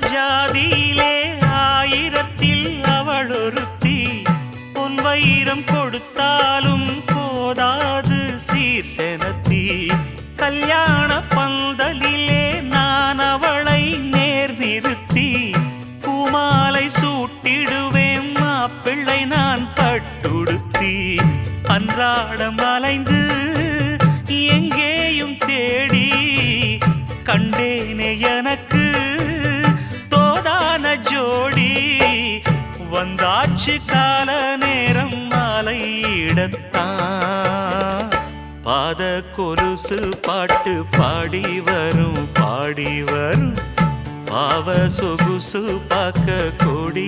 ஜாதியிலே ஆயிரத்தில் அவள் ஒருத்தி பொன் வைரம் கொடுத்தாலும் போதாது சீர் செனத்தி கல்யாண பந்தலிலே நான் அவளை நேர் நிறுத்தி பூமாலை சூட்டிடுவேன் மாப்பிள்ளை நான் பட்டுடுத்தி அன்றாடம் அலைந்து எங்கேயும் தேடி கண்டேனே எனக்கு தோதான ஜோடி வந்தாச்சு கால நேரம் மாலையிடத்தான் பாத கொலுசு பாட்டு பாடி வரும் பாவ சொகுசு பார்க்க கோடி